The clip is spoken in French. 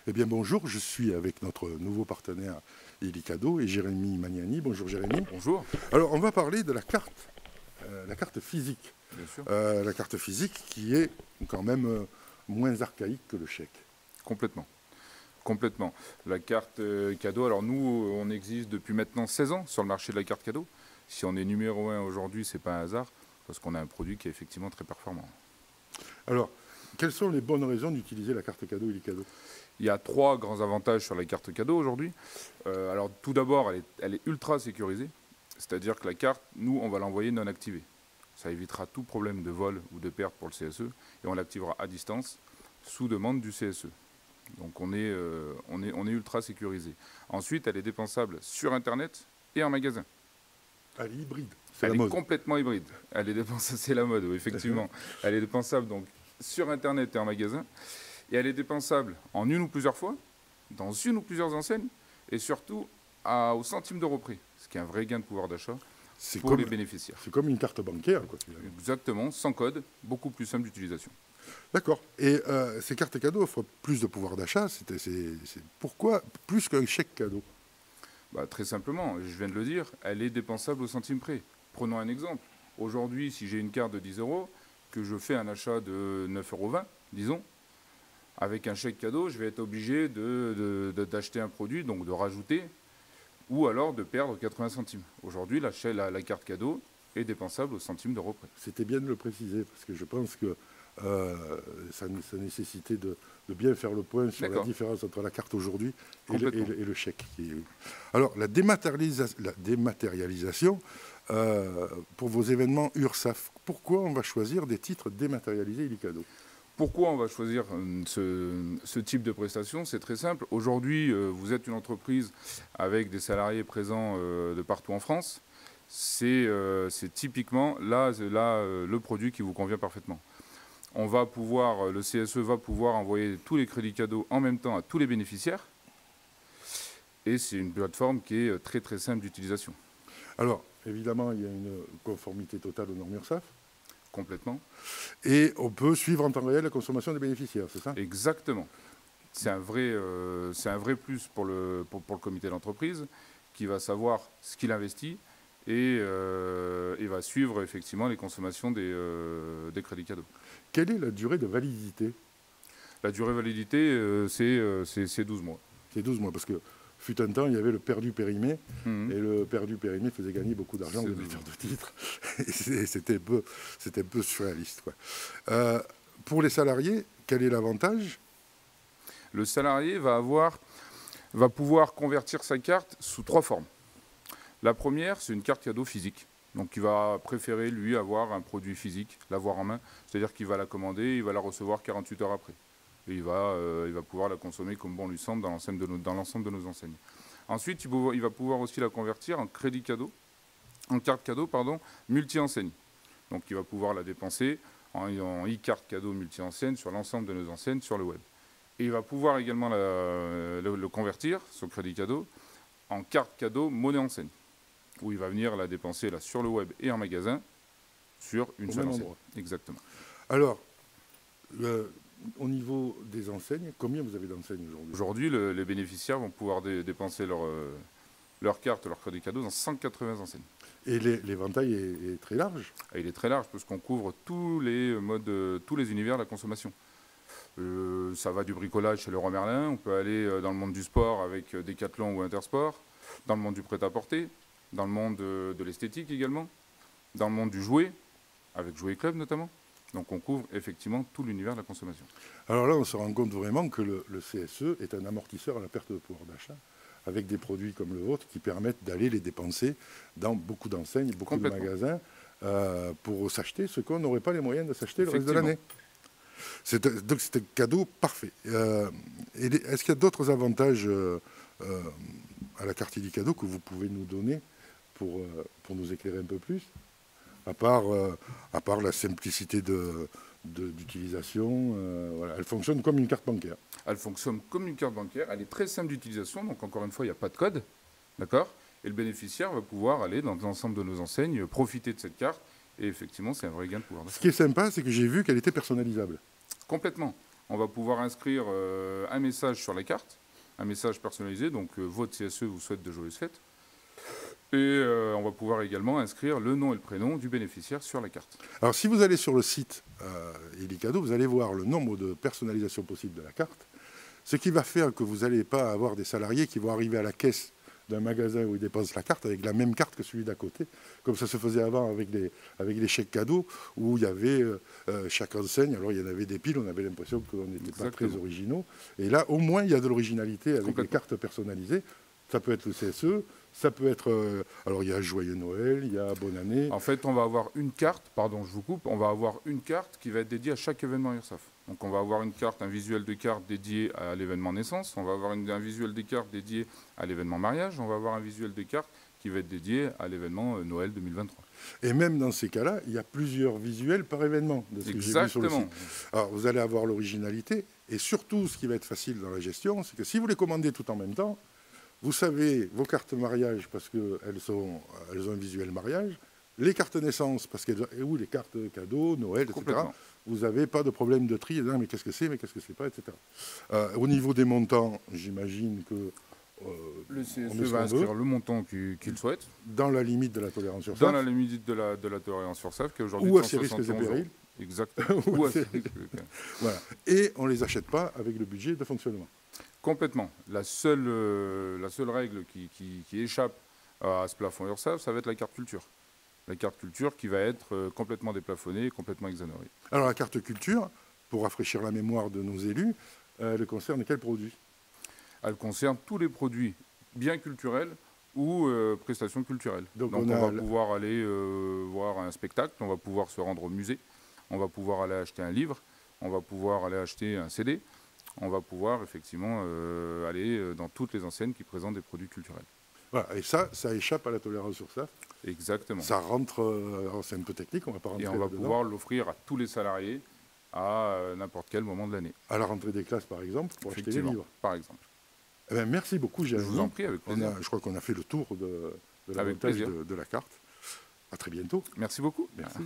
Eh bien bonjour, je suis avec notre nouveau partenaire Illicadeau et Jérémy Magnani. Bonjour Jérémy. Bonjour. Alors on va parler de la carte physique. Bien sûr. La carte physique qui est quand même moins archaïque que le chèque. Complètement. Complètement. La carte cadeau, alors nous, on existe depuis maintenant 16 ans sur le marché de la carte cadeau. Si on est numéro 1 aujourd'hui, ce n'est pas un hasard, parce qu'on a un produit qui est effectivement très performant. Alors, quelles sont les bonnes raisons d'utiliser la carte cadeau Illicadeau? Il y a 3 grands avantages sur la carte cadeau aujourd'hui. Alors tout d'abord, elle est ultra sécurisée, c'est-à-dire que la carte, nous, on va l'envoyer non activée. Ça évitera tout problème de vol ou de perte pour le CSE, et on l'activera à distance, sous demande du CSE. Donc on est ultra sécurisé. Ensuite, elle est dépensable sur Internet et en magasin. Elle est hybride, c'est Elle la est mode. complètement hybride. Elle est dépensable, c'est la mode, oui, effectivement. Elle est dépensable donc sur Internet et en magasin. Et elle est dépensable en une ou plusieurs fois, dans une ou plusieurs enseignes, et surtout au centime d'euro près, ce qui est un vrai gain de pouvoir d'achat pour les bénéficiaires. C'est comme une carte bancaire, quoi. Exactement, sans code, beaucoup plus simple d'utilisation. D'accord. Et ces cartes cadeaux offrent plus de pouvoir d'achat. Pourquoi plus qu'un chèque cadeau? Très simplement, je viens de le dire, elle est dépensable au centime près. Prenons un exemple. Aujourd'hui, si j'ai une carte de 10 euros, que je fais un achat de 9,20 €, disons, avec un chèque cadeau, je vais être obligé d'acheter un produit, donc de rajouter, ou alors de perdre 80 centimes. Aujourd'hui, la carte cadeau est dépensable au centime d'euro près. C'était bien de le préciser, parce que je pense que ça nécessitait de bien faire le point sur la différence entre la carte aujourd'hui et le chèque. Alors, la dématérialisation, pour vos événements URSAF, pourquoi on va choisir des titres dématérialisés Illicadeau? Pourquoi on va choisir ce type de prestation? C'est très simple. Aujourd'hui, vous êtes une entreprise avec des salariés présents de partout en France. C'est typiquement là, le produit qui vous convient parfaitement. Le CSE va pouvoir envoyer tous les crédits cadeaux en même temps à tous les bénéficiaires. Et c'est une plateforme qui est très très simple d'utilisation. Alors, évidemment, il y a une conformité totale aux normes URSAF. Complètement. Et on peut suivre en temps réel la consommation des bénéficiaires, c'est ça? Exactement. C'est un vrai plus pour le comité d'entreprise qui va savoir ce qu'il investit et va suivre effectivement les consommations des crédits cadeaux. Quelle est la durée de validité? La durée de validité, c'est 12 mois. C'est 12 mois, parce que fut un temps, il y avait le perdu périmé, et le perdu périmé faisait gagner beaucoup d'argent aux éditeurs de titres. C'était un peu surréaliste, quoi. Pour les salariés, quel est l'avantage? Le salarié va pouvoir convertir sa carte sous 3 formes. La première, c'est une carte cadeau physique. Donc il va préférer, lui, avoir un produit physique, l'avoir en main. C'est-à-dire qu'il va la commander, il va la recevoir 48 heures après. Et il va pouvoir la consommer comme bon lui semble dans l'ensemble de nos enseignes. Ensuite, il va pouvoir aussi la convertir en carte cadeau, multi-enseigne. Donc il va pouvoir la dépenser en e-carte cadeau multi-enseigne sur l'ensemble de nos enseignes sur le web. Et il va pouvoir également le convertir, son crédit cadeau, en carte cadeau monnaie enseigne, où il va venir la dépenser là, sur le web et en magasin, sur une seule enseigne. Exactement. Alors, au niveau des enseignes, combien vous avez d'enseignes aujourd'hui? Aujourd'hui, les bénéficiaires vont pouvoir dépenser leur carte, leur crédit cadeau dans 180 enseignes. Et l'éventail est très large? Il est très large, parce qu'on couvre tous les univers de la consommation. Ça va du bricolage chez Leroy Merlin, on peut aller dans le monde du sport avec Decathlon ou Intersport, dans le monde du prêt-à-porter, dans le monde de l'esthétique également, dans le monde du jouet, avec Jouet Club notamment. Donc on couvre effectivement tout l'univers de la consommation. Alors là, on se rend compte vraiment que le CSE est un amortisseur à la perte de pouvoir d'achat, avec des produits comme le vôtre qui permettent d'aller les dépenser dans beaucoup d'enseignes, beaucoup de magasins, pour s'acheter ce qu'on n'aurait pas les moyens de s'acheter le reste de l'année. Donc c'est un cadeau parfait. Est-ce qu'il y a d'autres avantages à la carte Illicadeau que vous pouvez nous donner pour nous éclairer un peu plus, à part la simplicité d'utilisation? Voilà. Elle fonctionne comme une carte bancaire. Elle fonctionne comme une carte bancaire, elle est très simple d'utilisation, donc encore une fois, il n'y a pas de code, d'accord? Et le bénéficiaire va pouvoir aller dans l'ensemble de nos enseignes, profiter de cette carte, et effectivement, c'est un vrai gain de pouvoir d'achat. Ce qui est sympa, c'est que j'ai vu qu'elle était personnalisable. Complètement. on va pouvoir inscrire un message sur la carte, un message personnalisé, donc votre CSE vous souhaite de joyeuses fêtes. Et on va pouvoir également inscrire le nom et le prénom du bénéficiaire sur la carte. Alors, si vous allez sur le site Illicadeau, vous allez voir le nombre de personnalisations possibles de la carte, ce qui va faire que vous n'allez pas avoir des salariés qui vont arriver à la caisse d'un magasin où ils dépensent la carte avec la même carte que celui d'à côté, comme ça se faisait avant avec les chèques cadeaux, où il y avait chaque enseigne, alors il y en avait des piles, on avait l'impression qu'on n'était pas très originaux. Et là, au moins, il y a de l'originalité avec les cartes personnalisées. Ça peut être le CSE, ça peut être... alors, il y a Joyeux Noël, il y a Bonne Année. En fait, on va avoir une carte, pardon, je vous coupe, on va avoir une carte qui va être dédiée à chaque événement URSSAF. Donc, on va avoir une carte, un visuel de carte dédié à l'événement naissance, on va avoir un visuel de carte dédié à l'événement mariage, on va avoir un visuel de carte qui va être dédié à l'événement Noël 2023. Et même dans ces cas-là, il y a plusieurs visuels par événement, de ce que j'ai vu sur le site. Alors, vous allez avoir l'originalité, et surtout, ce qui va être facile dans la gestion, c'est que si vous les commandez tout en même temps, vous savez vos cartes mariage parce qu'elles ont un visuel mariage, les cartes naissance parce qu'elles ont les cartes cadeaux, Noël, etc. Vous n'avez pas de problème de tri, mais qu'est-ce que c'est pas, etc. Au niveau des montants, j'imagine que le CSE va inscrire le montant qu'il souhaite. Dans la limite de la tolérance sur SAF. Dans la limite de la tolérance sur SAF, qui est aujourd'hui de 160 €. Exactement. Voilà. Et on ne les achète pas avec le budget de fonctionnement. Complètement. La seule règle qui échappe à ce plafond URSSAF, ça va être la carte culture. La carte culture qui va être complètement déplafonnée et complètement exonérée. Alors la carte culture, pour rafraîchir la mémoire de nos élus, elle concerne quels produits? Elle concerne tous les produits bien culturels ou prestations culturelles. Donc on va pouvoir aller voir un spectacle, on va pouvoir se rendre au musée, on va pouvoir aller acheter un livre, on va pouvoir aller acheter un CD, on va pouvoir effectivement aller dans toutes les enseignes qui présentent des produits culturels. Voilà, et ça échappe à la tolérance sur SAF. Exactement. Ça rentre, c'est un peu technique, on ne va pas rentrer. Et on va pouvoir l'offrir à tous les salariés à n'importe quel moment de l'année. À la rentrée des classes, par exemple, pour acheter des livres. Par exemple. Eh bien, merci beaucoup, Jérémy. Je vous en prie, avec plaisir. Je crois qu'on a fait le tour de l'avantage de la carte. À très bientôt. Merci beaucoup. Merci.